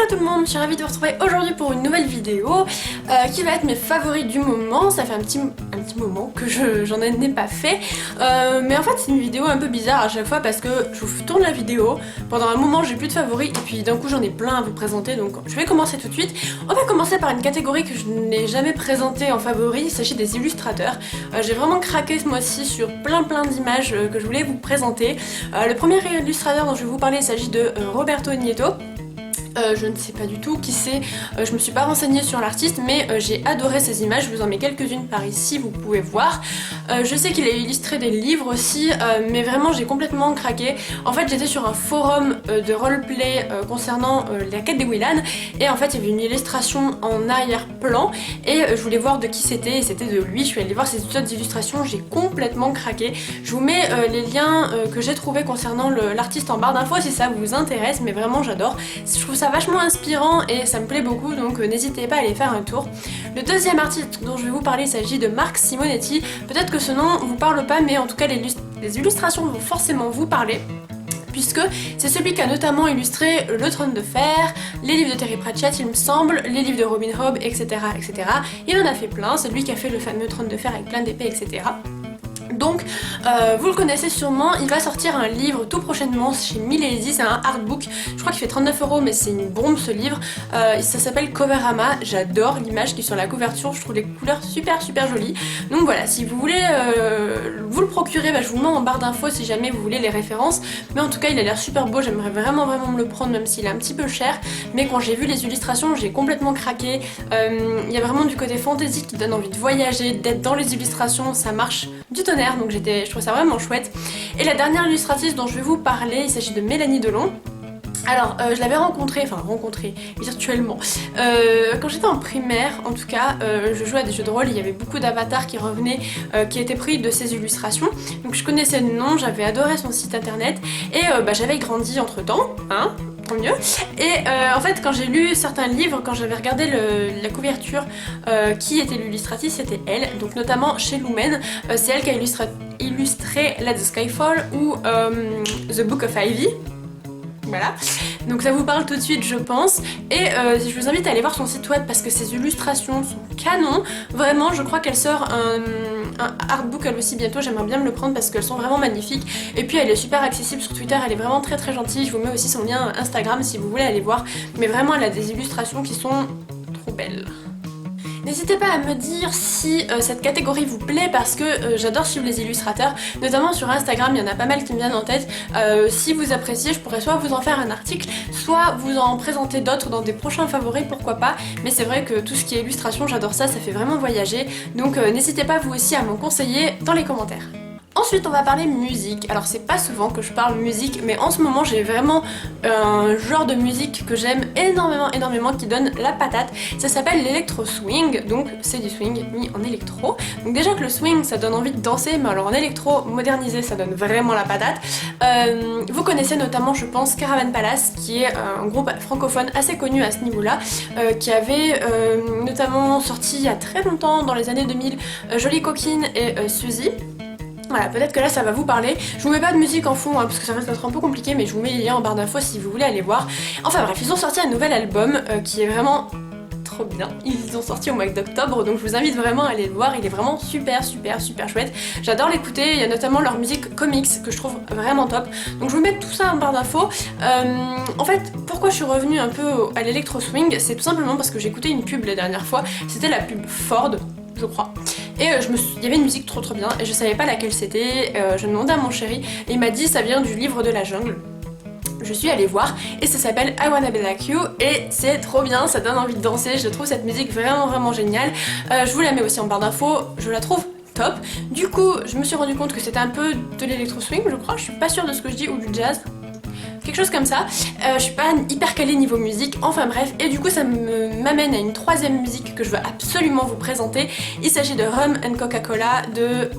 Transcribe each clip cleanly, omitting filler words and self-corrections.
Hello tout le monde, je suis ravie de vous retrouver aujourd'hui pour une nouvelle vidéo qui va être mes favoris du moment. Ça fait un petit moment que j'en ai pas fait, mais en fait c'est une vidéo un peu bizarre à chaque fois parce que je vous tourne la vidéo, pendant un moment j'ai plus de favoris et puis d'un coup j'en ai plein à vous présenter, donc je vais commencer tout de suite. On va commencer par une catégorie que je n'ai jamais présentée en favoris, il s'agit des illustrateurs. J'ai vraiment craqué ce mois-ci sur plein d'images que je voulais vous présenter. Le premier illustrateur dont je vais vous parler, il s'agit de Roberto Nieto. Je ne sais pas du tout qui c'est, je me suis pas renseignée sur l'artiste, mais j'ai adoré ces images, je vous en mets quelques-unes par ici, vous pouvez voir. Je sais qu'il a illustré des livres aussi, mais vraiment j'ai complètement craqué. En fait j'étais sur un forum de roleplay concernant la quête des Willan, et en fait il y avait une illustration en arrière-plan, et je voulais voir de qui c'était, et c'était de lui. Je suis allée voir ses autres illustrations, j'ai complètement craqué. Je vous mets les liens que j'ai trouvés concernant l'artiste en barre d'infos si ça vous intéresse, mais vraiment j'adore. Je trouve ça vachement inspirant et ça me plaît beaucoup, donc n'hésitez pas à aller faire un tour. Le deuxième artiste dont je vais vous parler, il s'agit de Marc Simonetti. Peut-être que ce nom vous parle pas, mais en tout cas les illustrations vont forcément vous parler, puisque c'est celui qui a notamment illustré Le Trône de Fer, les livres de Terry Pratchett il me semble, les livres de Robin Hobb, etc. etc. Il en a fait plein, c'est lui qui a fait le fameux Trône de Fer avec plein d'épées, etc. Donc vous le connaissez sûrement, il va sortir un livre tout prochainement chez Milady, c'est un artbook, je crois qu'il fait 39 €, mais c'est une bombe ce livre. Ça s'appelle Coverama, j'adore l'image qui est sur la couverture, je trouve les couleurs super jolies. Donc voilà, si vous voulez vous le procurer, je vous le mets en barre d'infos si jamais vous voulez les références, mais en tout cas il a l'air super beau, j'aimerais vraiment me le prendre même s'il est un petit peu cher, mais quand j'ai vu les illustrations j'ai complètement craqué. Il y a vraiment du côté fantasy qui donne envie de voyager, d'être dans les illustrations, ça marche du tonnerre, donc je trouve ça vraiment chouette. Et la dernière illustratrice dont je vais vous parler, il s'agit de Mélanie Delon. Alors, je l'avais rencontrée virtuellement, quand j'étais en primaire, en tout cas, je jouais à des jeux de rôle, il y avait beaucoup d'avatars qui revenaient, qui étaient pris de ses illustrations, donc je connaissais le nom, j'avais adoré son site internet, et j'avais grandi entre temps, hein, tant mieux. Et en fait quand j'ai lu certains livres, quand j'avais regardé la couverture, qui était l'illustratrice, c'était elle, donc notamment chez Lumen, c'est elle qui a illustré Let the Sky Fall ou The Book of Ivy. Voilà, donc ça vous parle tout de suite je pense, et je vous invite à aller voir son site web parce que ses illustrations sont canon, vraiment je crois qu'elle sort un artbook elle aussi bientôt, j'aimerais bien me le prendre parce qu'elles sont vraiment magnifiques, et puis elle est super accessible sur Twitter, elle est vraiment très gentille, je vous mets aussi son lien Instagram si vous voulez aller voir, mais vraiment elle a des illustrations qui sont trop belles. N'hésitez pas à me dire si cette catégorie vous plaît parce que j'adore suivre les illustrateurs, notamment sur Instagram, il y en a pas mal qui me viennent en tête. Si vous appréciez, je pourrais soit vous en faire un article, soit vous en présenter d'autres dans des prochains favoris, pourquoi pas. Mais c'est vrai que tout ce qui est illustration, j'adore ça, ça fait vraiment voyager. Donc n'hésitez pas vous aussi à m'en conseiller dans les commentaires. Ensuite on va parler musique. Alors c'est pas souvent que je parle musique, mais en ce moment j'ai vraiment un genre de musique que j'aime énormément qui donne la patate. Ça s'appelle l'électro swing, donc c'est du swing mis en électro. Donc déjà que le swing ça donne envie de danser, mais alors en électro modernisé ça donne vraiment la patate. Vous connaissez notamment je pense Caravan Palace, qui est un groupe francophone assez connu à ce niveau là, qui avait notamment sorti il y a très longtemps, dans les années 2000, Jolie Coquine et Suzy. Voilà, peut-être que là ça va vous parler. Je vous mets pas de musique en fond parce que ça risque d'être un peu compliqué, mais je vous mets les liens en barre d'infos si vous voulez aller voir. Enfin bref, ils ont sorti un nouvel album qui est vraiment trop bien. Ils ont sorti au mois d'octobre, donc je vous invite vraiment à aller le voir, il est vraiment super chouette. J'adore l'écouter, il y a notamment leur musique comics que je trouve vraiment top. Donc je vous mets tout ça en barre d'infos. En fait, pourquoi je suis revenue un peu à l'électro swing, c'est tout simplement parce que j'ai écouté une pub la dernière fois, c'était la pub Ford, je crois. Et il y avait une musique trop bien et je savais pas laquelle c'était, je demandais à mon chéri et il m'a dit ça vient du livre de la jungle. Je suis allée voir et ça s'appelle I Wanna Be Like You et c'est trop bien, ça donne envie de danser, je trouve cette musique vraiment géniale. Je vous la mets aussi en barre d'infos, je la trouve top. Du coup je me suis rendu compte que c'était un peu de l'électro swing je crois, je suis pas sûre de ce que je dis, ou du jazz. Quelque chose comme ça, je suis pas hyper calée niveau musique, enfin bref, et du coup ça m'amène à une troisième musique que je veux absolument vous présenter. Il s'agit de Rum and Coca-Cola de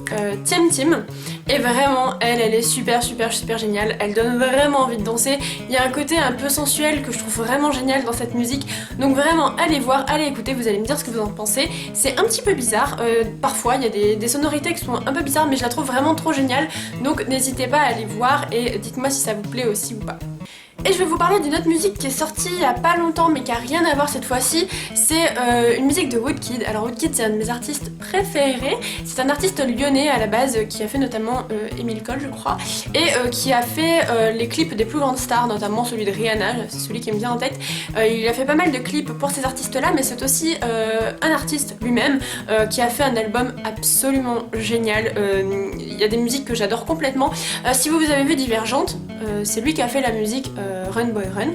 Tim Tim, et vraiment elle est super géniale, elle donne vraiment envie de danser, il y a un côté un peu sensuel que je trouve vraiment génial dans cette musique, donc vraiment allez voir, allez écouter, vous allez me dire ce que vous en pensez. C'est un petit peu bizarre, parfois il y a des sonorités qui sont un peu bizarres, mais je la trouve vraiment trop géniale, donc n'hésitez pas à aller voir et dites-moi si ça vous plaît aussi ou pas. Et je vais vous parler d'une autre musique qui est sortie il y a pas longtemps mais qui a rien à voir cette fois-ci. C'est une musique de Woodkid. Alors Woodkid, c'est un de mes artistes préférés. C'est un artiste lyonnais à la base qui a fait notamment Emile Cole je crois, et qui a fait les clips des plus grandes stars, notamment celui de Rihanna, c'est celui qui me vient en tête. Il a fait pas mal de clips pour ces artistes là, mais c'est aussi un artiste lui-même qui a fait un album absolument génial. Il y a des musiques que j'adore complètement. Si vous avez vu Divergente, c'est lui qui a fait la musique Run Boy Run.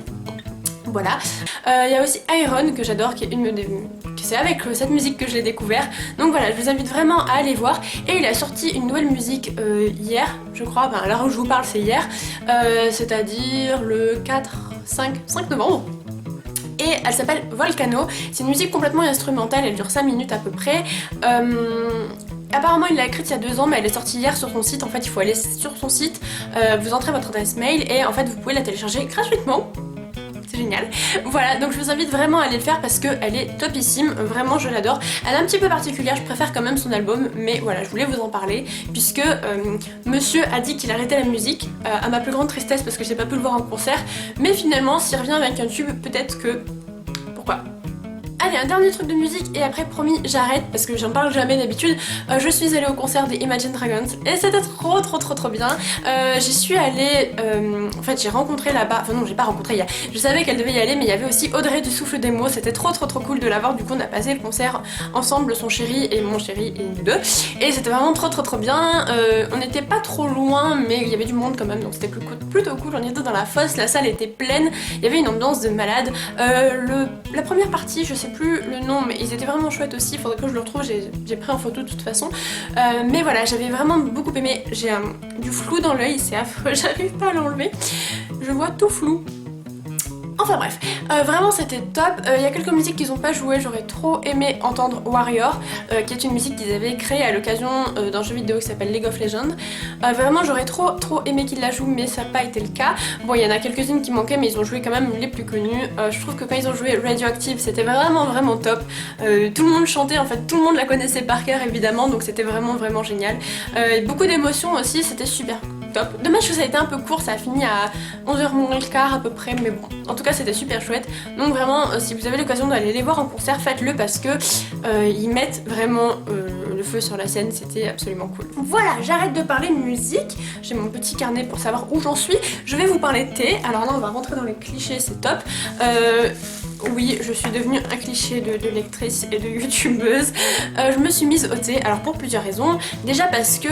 Voilà. Il y a aussi Iron que j'adore, qui est une des... c'est avec cette musique que je l'ai découvert. Donc voilà, je vous invite vraiment à aller voir. Et il a sorti une nouvelle musique hier, je crois, enfin, à l'heure où je vous parle c'est hier, c'est-à-dire le 5 novembre. Et elle s'appelle Volcano. C'est une musique complètement instrumentale, elle dure 5 minutes à peu près. Apparemment il l'a écrite il y a 2 ans mais elle est sortie hier sur son site. En fait il faut aller sur son site, vous entrez votre adresse mail et en fait vous pouvez la télécharger gratuitement. C'est génial. Voilà, donc je vous invite vraiment à aller le faire parce qu'elle est topissime, vraiment je l'adore. Elle est un petit peu particulière, je préfère quand même son album, mais voilà, je voulais vous en parler puisque monsieur a dit qu'il arrêtait la musique, à ma plus grande tristesse parce que j'ai pas pu le voir en concert, mais finalement s'il revient avec un tube, peut-être que... pourquoi ? Allez, un dernier truc de musique et après promis j'arrête parce que j'en parle jamais d'habitude. Je suis allée au concert des Imagine Dragons et c'était trop bien. J'y suis allée, en fait j'ai rencontré là-bas, enfin non j'ai pas rencontré, je savais qu'elle devait y aller mais il y avait aussi Audrey du Souffle des Mots, c'était trop cool de la voir. Du coup on a passé le concert ensemble, son chéri et mon chéri et nous deux, et c'était vraiment trop bien. On n'était pas trop loin mais il y avait du monde quand même donc c'était plutôt cool. On était dans la fosse, la salle était pleine, il y avait une ambiance de malade. La première partie, je sais plus le nom mais ils étaient vraiment chouettes aussi, il faudrait que je le retrouve, j'ai pris en photo de toute façon. Mais voilà, j'avais vraiment beaucoup aimé. J'ai du flou dans l'œil, c'est affreux, j'arrive pas à l'enlever, je vois tout flou. Enfin bref, vraiment c'était top. Il y a quelques musiques qu'ils ont pas jouées, j'aurais trop aimé entendre Warrior, qui est une musique qu'ils avaient créée à l'occasion d'un jeu vidéo qui s'appelle League of Legends. Vraiment j'aurais trop aimé qu'ils la jouent mais ça n'a pas été le cas. Bon il y en a quelques-unes qui manquaient mais ils ont joué quand même les plus connues. Je trouve que quand ils ont joué Radioactive c'était vraiment top. Tout le monde chantait, en fait tout le monde la connaissait par cœur évidemment, donc c'était vraiment génial. Beaucoup d'émotions aussi, c'était super top. Dommage que ça a été un peu court, ça a fini à 11h moins le quart à peu près, mais bon, en tout cas c'était super chouette. Donc vraiment, si vous avez l'occasion d'aller les voir en concert, faites-le parce que ils mettent vraiment le feu sur la scène, c'était absolument cool. Voilà, j'arrête de parler musique, j'ai mon petit carnet pour savoir où j'en suis. Je vais vous parler de thé, alors là on va rentrer dans les clichés, c'est top. Oui, je suis devenue un cliché de lectrice et de youtubeuse. Je me suis mise au thé, alors pour plusieurs raisons. Déjà parce que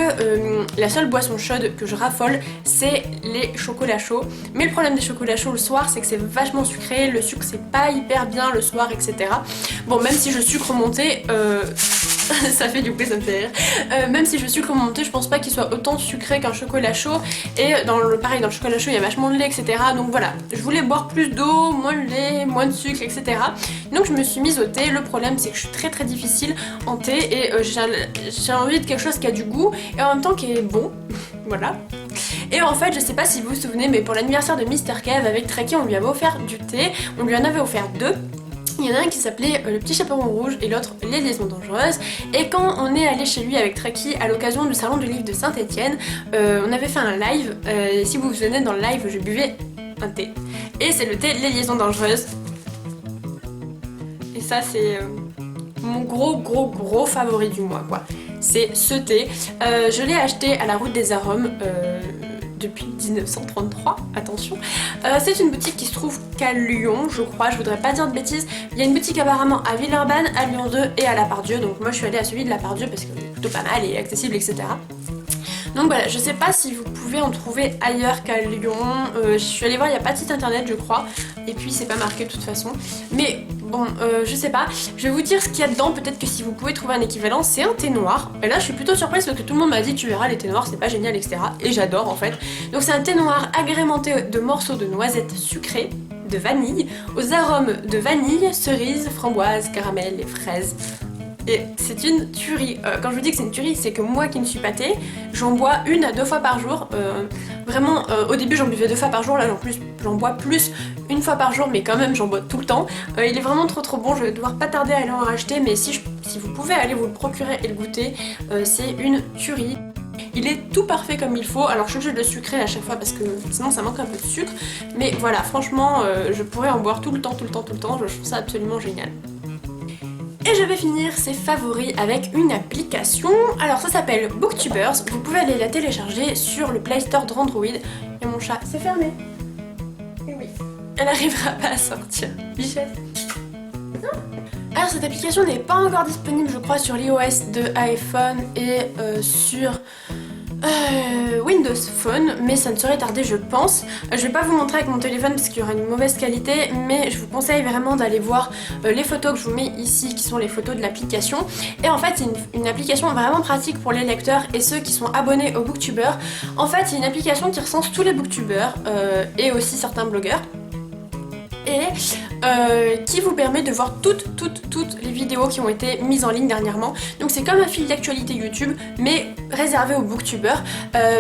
la seule boisson chaude que je raffole, c'est les chocolats chauds. Mais le problème des chocolats chauds le soir, c'est que c'est vachement sucré, le sucre c'est pas hyper bien le soir, etc. Bon, même si je sucre mon thé, ça fait du coup ça me fait rire. Même si je sucre mon thé, je pense pas qu'il soit autant sucré qu'un chocolat chaud. Et pareil, dans le chocolat chaud, il y a vachement de lait, etc. Donc voilà, je voulais boire plus d'eau, moins de lait, moins de sucre, etc. Donc je me suis mise au thé. Le problème, c'est que je suis très difficile en thé et j'ai envie de quelque chose qui a du goût et en même temps qui est bon. Voilà. Et en fait, je sais pas si vous vous souvenez, mais pour l'anniversaire de Mr. Kev avec Treki, on lui avait offert du thé. On lui en avait offert 2. Il y en a un qui s'appelait Le Petit Chaperon Rouge et l'autre Les Liaisons Dangereuses. Et quand on est allé chez lui avec Treki à l'occasion du salon du livre de Saint-Etienne, on avait fait un live. Si vous vous souvenez, dans le live, je buvais un thé. Et c'est le thé Les Liaisons Dangereuses. Et ça, c'est mon gros favori du mois, quoi. C'est ce thé. Je l'ai acheté à la Route des Arômes. Depuis 1933, attention. C'est une boutique qui se trouve qu'à Lyon, je crois, je voudrais pas dire de bêtises. Il y a une boutique apparemment à Villeurbanne, à Lyon 2 et à La Part-Dieu. Donc moi je suis allée à celui de La Part-Dieu parce que c'est plutôt pas mal et accessible, etc. Donc voilà, je sais pas si vous pouvez en trouver ailleurs qu'à Lyon. Je suis allée voir, il n'y a pas de site internet je crois. Et puis c'est pas marqué de toute façon. Mais bon, je sais pas. Je vais vous dire ce qu'il y a dedans. Peut-être que si vous pouvez trouver un équivalent, c'est un thé noir. Et là je suis plutôt surprise parce que tout le monde m'a dit tu verras les thés noirs c'est pas génial, etc. Et j'adore en fait. Donc c'est un thé noir agrémenté de morceaux de noisettes sucrées, de vanille, aux arômes de vanille, cerise, framboise, caramel et fraises. Et c'est une tuerie. Quand je vous dis que c'est une tuerie, c'est que moi qui ne suis pas thé, j'en bois 1 à 2 fois par jour. Vraiment, au début j'en buvais 2 fois par jour, là j'en bois plus 1 fois par jour, mais quand même j'en bois tout le temps. Il est vraiment trop bon, je vais devoir pas tarder à aller en racheter, mais si vous pouvez aller vous le procurer et le goûter, c'est une tuerie. il est tout parfait comme il faut. Alors je suis obligée de le sucrer à chaque fois parce que sinon ça manque un peu de sucre. Mais voilà, franchement, je pourrais en boire tout le temps, je trouve ça absolument génial. Et je vais finir ces favoris avec une application. Alors ça s'appelle Booktubers, vous pouvez aller la télécharger sur le Play Store d'Android. Et mon chat, c'est fermé. Et oui, elle n'arrivera pas à sortir. Bichette. Alors cette application n'est pas encore disponible je crois sur l'iOS de iPhone et sur Windows Phone, mais ça ne saurait tarder je pense. Je vais pas vous montrer avec mon téléphone parce qu'il y aura une mauvaise qualité, mais je vous conseille vraiment d'aller voir les photos que je vous mets ici qui sont les photos de l'application. Et en fait c'est une application vraiment pratique pour les lecteurs et ceux qui sont abonnés aux booktubers. En fait c'est une application qui recense tous les booktubers et aussi certains blogueurs. Et qui vous permet de voir toutes les vidéos qui ont été mises en ligne dernièrement. Donc c'est comme un fil d'actualité YouTube mais réservé aux booktubers.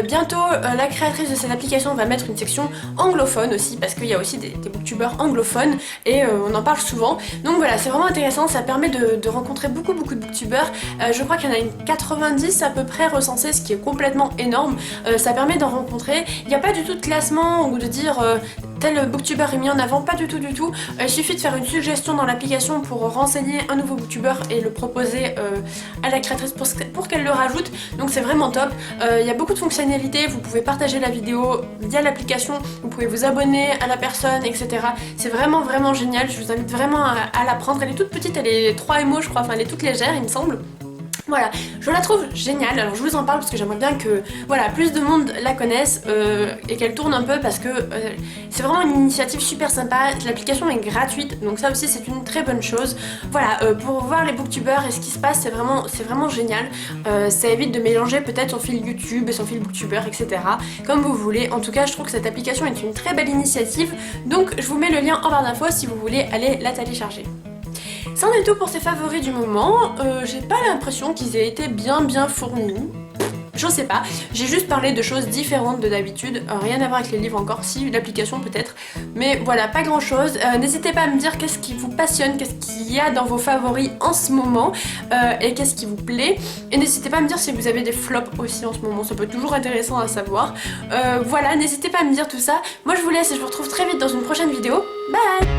Bientôt la créatrice de cette application va mettre une section anglophone aussi parce qu'il y a aussi des booktubers anglophones et on en parle souvent. Donc voilà, c'est vraiment intéressant, ça permet de rencontrer beaucoup de booktubers. Je crois qu'il y en a une 90 à peu près recensés, ce qui est complètement énorme. Ça permet d'en rencontrer. Il n'y a pas du tout de classement ou de dire tel booktuber est mis en avant, pas du tout. Il suffit de faire une suggestion dans l'application pour renseigner un nouveau booktuber et le proposer à la créatrice pour qu'elle le rajoute. Donc c'est vraiment top. Il y a beaucoup de fonctionnalités, vous pouvez partager la vidéo via l'application, vous pouvez vous abonner à la personne, etc. C'est vraiment génial, je vous invite vraiment à la prendre. Elle est toute petite, elle est 3 MO je crois, enfin elle est toute légère il me semble. Voilà, je la trouve géniale, alors je vous en parle parce que j'aimerais bien que voilà, plus de monde la connaisse et qu'elle tourne un peu parce que c'est vraiment une initiative super sympa, l'application est gratuite donc ça aussi c'est une très bonne chose. Voilà, pour voir les booktubers et ce qui se passe c'est vraiment génial, ça évite de mélanger peut-être son fil YouTube et son fil booktuber etc. Comme vous voulez, en tout cas je trouve que cette application est une très belle initiative donc je vous mets le lien en barre d'infos si vous voulez aller la télécharger. C'en est tout pour ces favoris du moment, j'ai pas l'impression qu'ils aient été bien fournis. Je sais pas, j'ai juste parlé de choses différentes de d'habitude, rien à voir avec les livres encore, si l'application peut-être, mais voilà, pas grand chose. N'hésitez pas à me dire qu'est-ce qui vous passionne, qu'est-ce qu'il y a dans vos favoris en ce moment et qu'est-ce qui vous plaît. Et n'hésitez pas à me dire si vous avez des flops aussi en ce moment, ça peut être toujours intéressant à savoir. Voilà, n'hésitez pas à me dire tout ça. Moi je vous laisse et je vous retrouve très vite dans une prochaine vidéo. Bye!